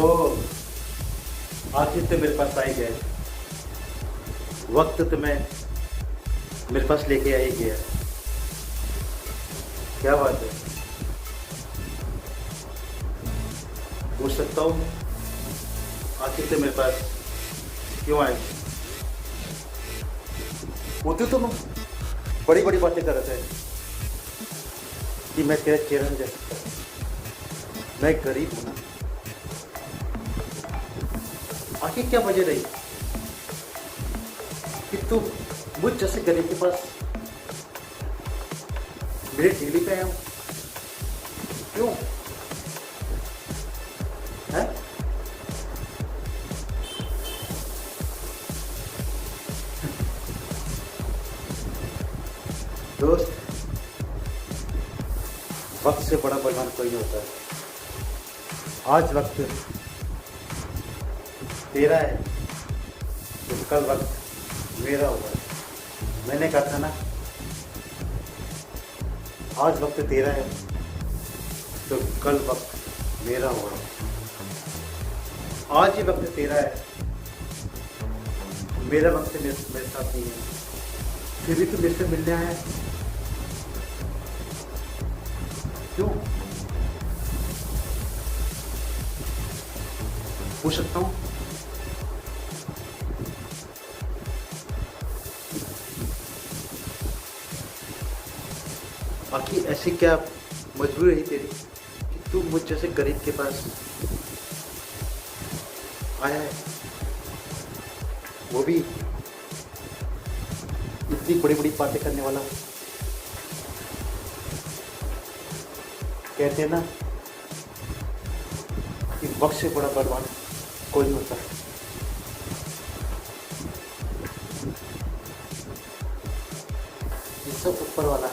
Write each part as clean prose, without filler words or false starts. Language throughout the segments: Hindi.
ओ, आखिर तो मेरे पास आ ही गए। वक्त तो मैं मेरे पास लेके आ ही गया। क्या बात है, पूछ सकता हूँ आखिर तो मेरे पास क्यों आए? वो तो तुम बड़ी बड़ी बातें कर रहे थे कि मैं तेरा चेहरा नहीं देख सकता, मैं गरीब हूँ ना। आखिर क्या वजह रही कि तू मुझ जैसे गरीब के पास मेरे ठेली पे आया हूँ? क्यों है? दोस्त, वक्त से बड़ा बलवान कोई नहीं होता है। आज वक्त तेरा है तो कल वक्त मेरा होगा। मैंने कहा था ना, आज वक्त तेरा है तो कल वक्त मेरा होगा। आज ही वक्त तेरा है, मेरा वक्त मेरे साथ नहीं है, फिर भी तू मेरे से मिलने आया है। क्यों? पूछ सकता हूँ? आखिर ऐसी क्या मजबूरी रही तेरी कि तू मुझ जैसे गरीब के पास आया है, वो भी इतनी बड़ी बड़ी बातें करने वाला? कहते हैं ना कि वक्त से बड़ा बलवान कोई नहीं होता। ये सब ऊपर वाला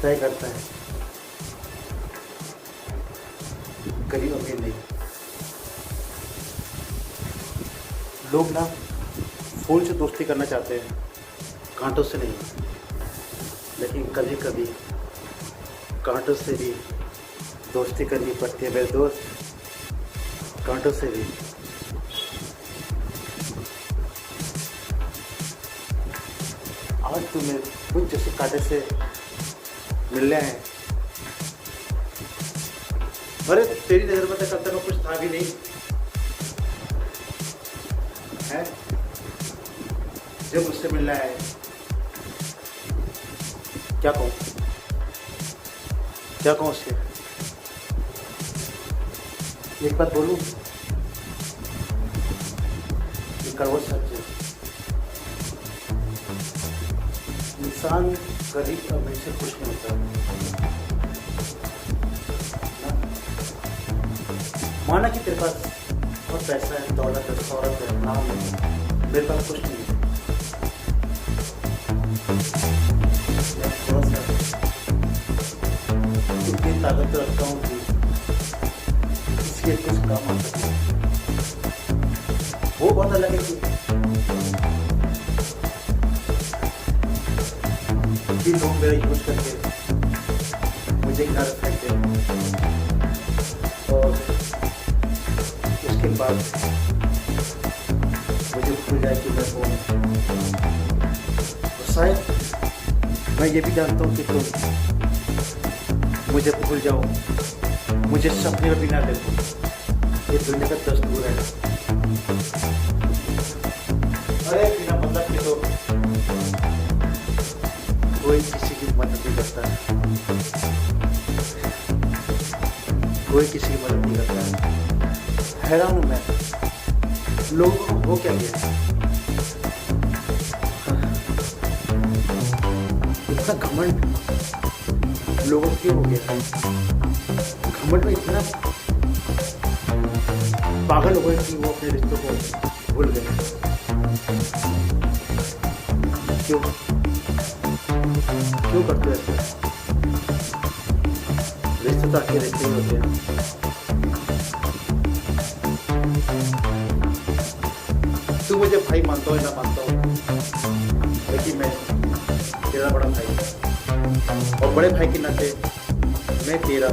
तय करता है, गरीब अमीर नहीं। लोग ना फूल से दोस्ती करना चाहते हैं, कांटों से नहीं। लेकिन कभी कभी कांटों से भी दोस्ती करनी पड़ती है मेरे दोस्त, कांटों से भी। आज तुम्हें कुछ जैसे कांटे से मिलने आए। अरे तेरी नजर में तो कब तक कुछ था भी नहीं है, जब मुझसे मिलना है। क्या कहूँ, क्या कहूँ उससे? एक बात बोलूँ, ये कड़वा सच है। इंसान गरीब अमीर से खुश नहीं होता। माना कि तेरे पास बहुत पैसा है, दौलत है, शौहरत है, नाम है, मेरे पास कुछ नहीं है। थोड़ा सा इतनी ताकत रखता हूँ कि इसके कुछ काम आ सके, वो बहुत अलग है कि लोग मेरा यूज करके मुझे घर फेंकते हैं और उसके बाद मुझे भूल जाए कि मैं कौन हूँ। शायद मैं ये भी जानता हूँ कि तुम मुझे भूल जाओ, मुझे सपने में भी ना देखो। ये दुनिया का दस्तूर है। अरे बिना मतलब के तो कोई किसी की मदद नहीं करता, कोई किसी की मदद नहीं करता। हैरान हूँ मैं, लोगों को हो क्या गया, इतना घमंड लोगों को क्यों हो गया? घमंड में इतना पागल हो गए कि वो अपने रिश्तों को भूल गए। क्यों क्यों करते ऐसे? रिश्ते तो आखिर रिश्ते ही होते हैं। तू मुझे भाई मानता हो या ना मानता हो, लेकिन मैं तेरा बड़ा भाई, और बड़े भाई के नाते मैं तेरा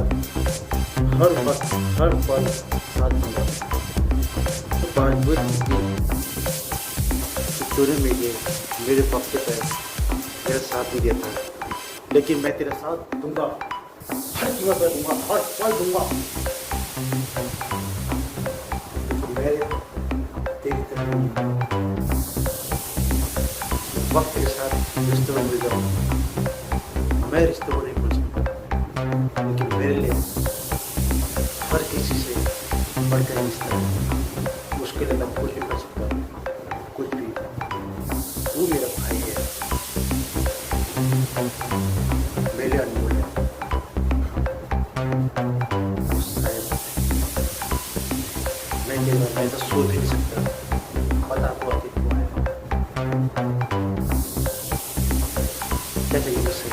हर वक्त हर पल साथ दूंगा। तो बावजूद तूने मेरे वक्त पे मेरा साथ नहीं देता, लेकिन मैं तेरा साथ दूंगा, हर कीमत पर दूंगा, हर पल दूंगा। मेरे देखते वक्त के साथ रिश्तों में मिल जाऊँ, मैं रिश्तों को नहीं भूल सकता, लेकिन मेरे लिए हर किसी से बढ़कर रिश्ता है, उसके लिए मैं कुछ भी कर सकता हूँ, कुछ भी। तू मेरा भाई है, मेरे अनमोल है। शायद मैं तो सोच ही नहीं सकता, पता को अतीत को है। क्या चाहिए मुझसे?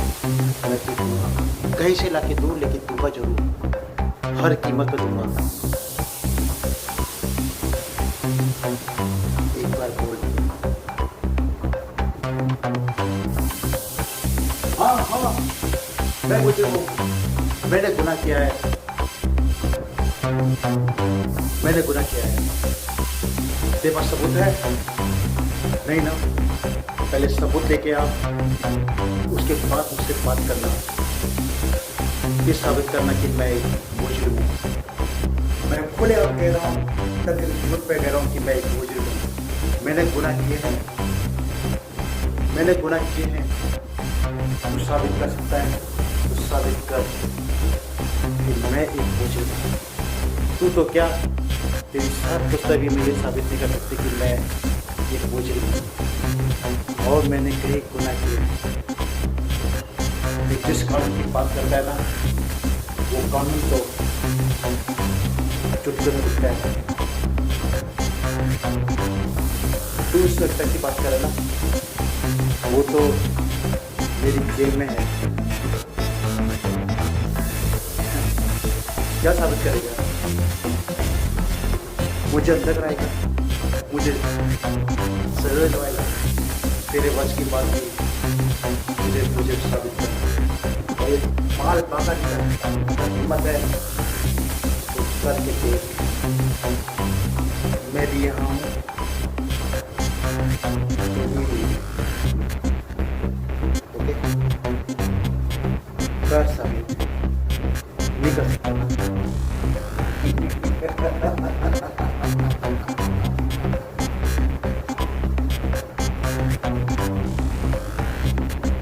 मैं दूंगा, कहीं से लाके दूँ, लेकिन दूंगा जरूर, हर कीमत पर दूंगा। एक बार बोल दिया, हाँ हाँ मैं मुझे हूँ, मैंने गुनाह किया है, मैंने गुनाह किया है। तेरे पास सबूत है? नहीं ना, पहले सबूत लेके आ, उसके बाद मुझसे बात करना, ये साबित करना कि मैं एक मुजरिम हूँ। मैं खुले आप कह रहा हूँ, तेरे जुर्म पे कह रहा हूँ कि मैं एक मुजरिम हूँ। मैंने गुनाह किए हैं, मैंने गुनाह किए हैं। तू साबित कर सकता है, तू साबित कर कि मैं एक मुजरिम हूँ। तू तो क्या, तेरी सारी पुस्तकें मुझे साबित नहीं कर सकती कि मैं एक मुजरिम हूँ और मैंने कई गुनाह किए। जिस कानून की बात करता है ना, वो कानून तो चुटकियों में दिखता है। तू उस सत्ता की बात करे ना, वो तो मेरी जेल में है। क्या साबित करेगा? मुझे अंदर कराएगा, मुझे सजा दिलवाएगा। तेरे वश की बात नहीं, मुझे साबित करना। माल बाका हिम्मत है तो करके देख, मैं भी यहाँ हूँ, ओके? कर साबित नहीं कर सकता।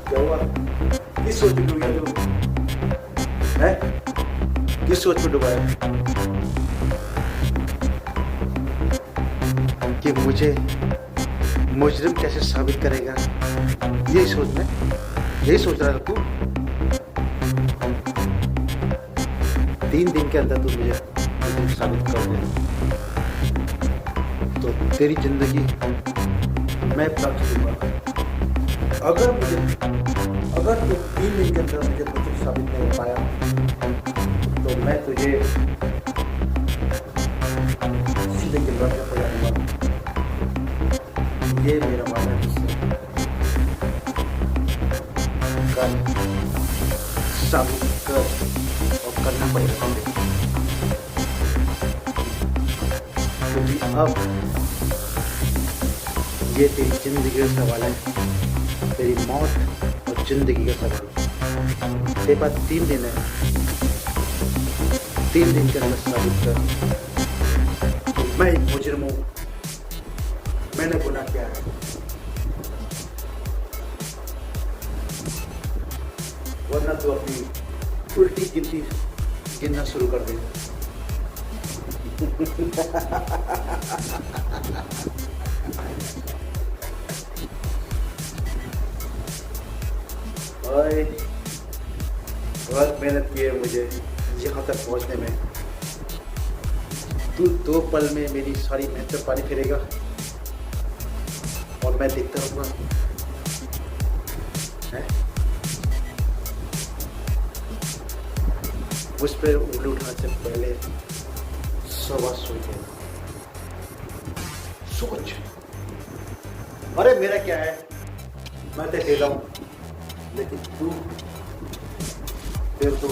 क्या हुआ? किस सोच में डूबा तू? है? किस सोच में डूबा है? कि मुझे मुजरिम कैसे साबित करेगा? यही सोच में, यही सोच रहा था तू? 3 दिन के अंदर तू मुझे साबित कर दे तो तेरी जिंदगी मैं बख्श दूंगा। अगर तू 3 दिन के अंदर मुझे कुछ साबित नहीं हो पाया तो मैं तुझे सीधे गिलवा के पड़ा दूंगा। ये मेरा वादा है तुझसे। कल साबित कर और करना पड़ेगा मुझे, क्योंकि अब ये तेरी जिंदगी का सवाल है, तेरी मौत और जिंदगी का सवाल। तेरे पास 3 दिन है, 3 दिन के अंदर साबित कर कि मैं एक मुजरिम हूँ, मैंने गुनाह किया है। वरना तो अपनी उल्टी गिनती गिनना शुरू कर दे। बहुत मेहनत की है मुझे यहाँ तक पहुँचने में। तू 2 पल में मेरी सारी मेहनत पर पानी फेरेगा और मैं देखता रहूँगा। उस पर उंगली उठाने से पहले 100 बार सोच। अरे मेरा क्या है, मैं तो अकेला हूँ, लेकिन तू फिर तो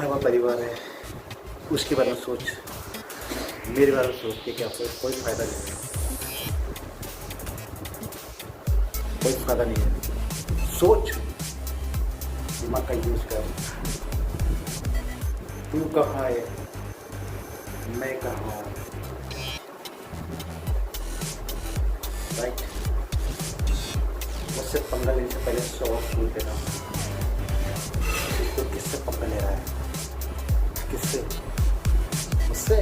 तुम्हारा वो परिवार है, उसके बारे में सोच, मेरे बारे में सोच के क्या कोई फ़ायदा नहीं है, कोई फ़ायदा नहीं है। सोच, दिमाग का यूज़ कर। तू कहाँ है, मैं कहाँ हूँ, राइट। मुझसे पंगा लेने से पहले 100 सोच लेना। तो किससे पंगा ले रहा है, किससे, मुझसे?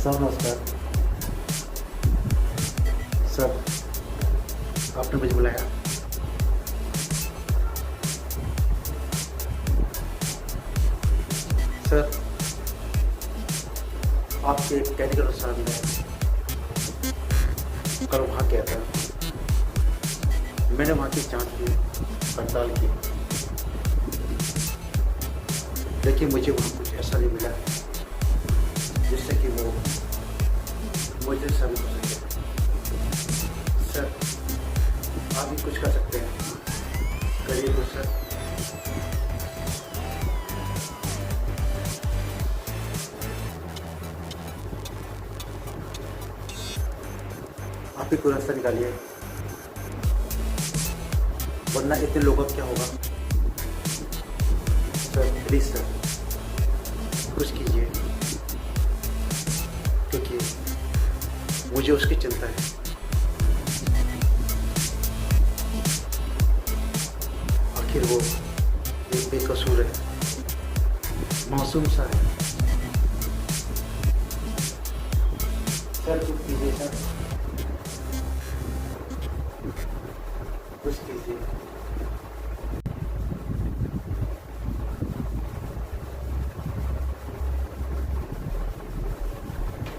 सर नमस्कार। सर, आपने मुझे बुलाया? सर, आपके कहने के अनुसार मैं कल वहाँ गया था, मैंने वहाँ की जांच की, पड़ताल की, लेकिन मुझे वहाँ कुछ ऐसा नहीं मिला जिससे कि वो मुझे साबित हो सके। सर, आप भी कुछ कर सकते हैं, करिए तो सर। आप ही कोई रास्ता निकालिए, वरना इतने लोगों का क्या होगा। सर प्लीज़ सर, कुछ कीजिए, क्योंकि मुझे उसकी चिंता है। आखिर वो एक बेकसूर है, मासूम सा है। सर कुछ कीजिए सर, कुछ कीजिए।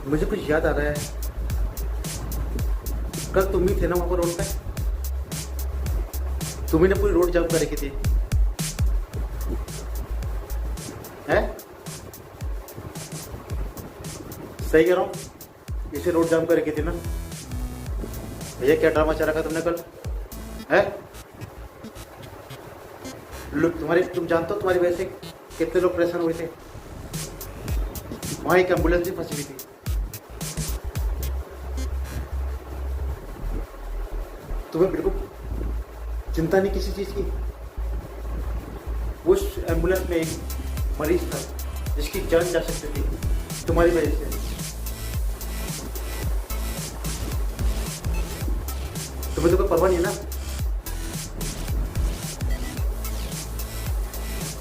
मुझे कुछ याद आ रहा है, कल तुम ही थे ना वहाँ पर रोड पे, तुम्ही ने पूरी रोड जाम कर रखी थी, है? सही कह रहा हूँ, इसे रोड जाम कर रखी थी ना भैया? क्या ड्रामा चला रखा तुमने कल, है? लोग तुम्हारे, तुम जानते हो तुम्हारी वजह से कितने लोग परेशान हुए थे। वहाँ एक एम्बुलेंस भी फंसी हुई थी। तुम्हें बिल्कुल चिंता नहीं किसी चीज़ की। उस एम्बुलेंस में एक मरीज था जिसकी जान जा सकती थी तुम्हारी वजह से। तुम्हें तो कोई परवाह नहीं है ना।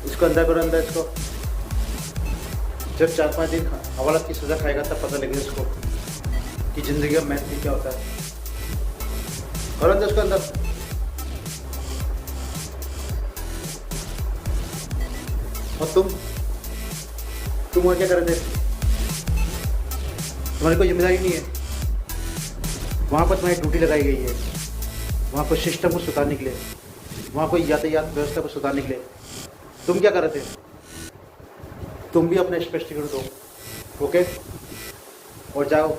इसको अंदर करो, अंदर इसको। जब 4-5 दिन हवालात की सजा खाएगा तब पता लगेगा इसको कि जिंदगी में महत्व क्या होता है। करो अंदर उसको, अंदर। और तुम वहाँ क्या कर रहे थे? तुम्हारी कोई जिम्मेदारी नहीं है। वहाँ पर तुम्हारी ड्यूटी लगाई गई है, वहाँ पर सिस्टम को सुधारने के लिए, वहाँ कोई यातायात व्यवस्था को सुधारने के लिए। तुम क्या कर रहे थे? तुम भी अपना स्पष्टीकरण दो, ओके? और जाओ,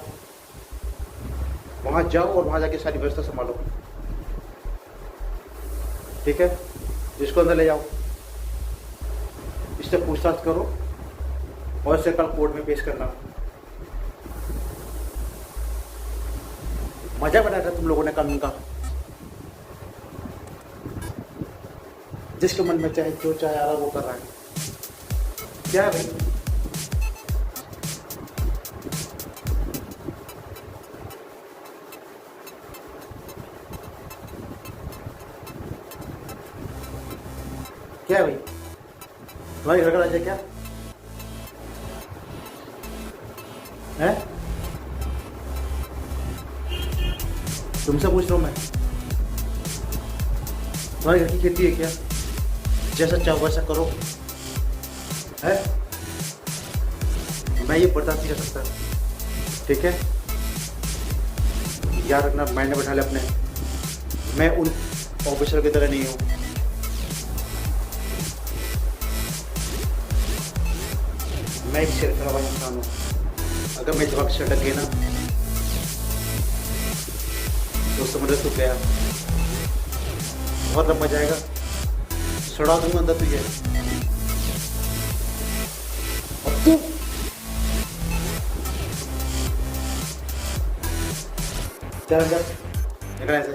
वहाँ जाओ और वहाँ जाके सारी व्यवस्था संभालो, ठीक है? इसको अंदर ले जाओ, इससे पूछताछ करो और इसे कल कोर्ट में पेश करना। मजा बनाया था तुम लोगों ने कानून का। जिसके मन में चाहे जो चाहे आ रहा वो कर रहा है। क्या है भाई? क्या है भाई? तुम्हारे घर का राजा क्या है? तुमसे पूछ रहा हूँ मैं। तुम्हारे घर की खेती है क्या? जैसा चाहो वैसा करो, है? मैं ये बर्दाश्त नहीं कर सकता, ठीक है? याद रखना, मैंने बैठा लिया अपने, मैं उन ऑफिसर की तरह नहीं हूँ। मैं एक शेर वाला इंसान हूँ, अगर मैं जवाब से अटक गई ना तो समझ लो तू गया, बहुत लंबा जाएगा, सड़ा दूंगा अंदर तुझे। और तू चल निकल ऐसे।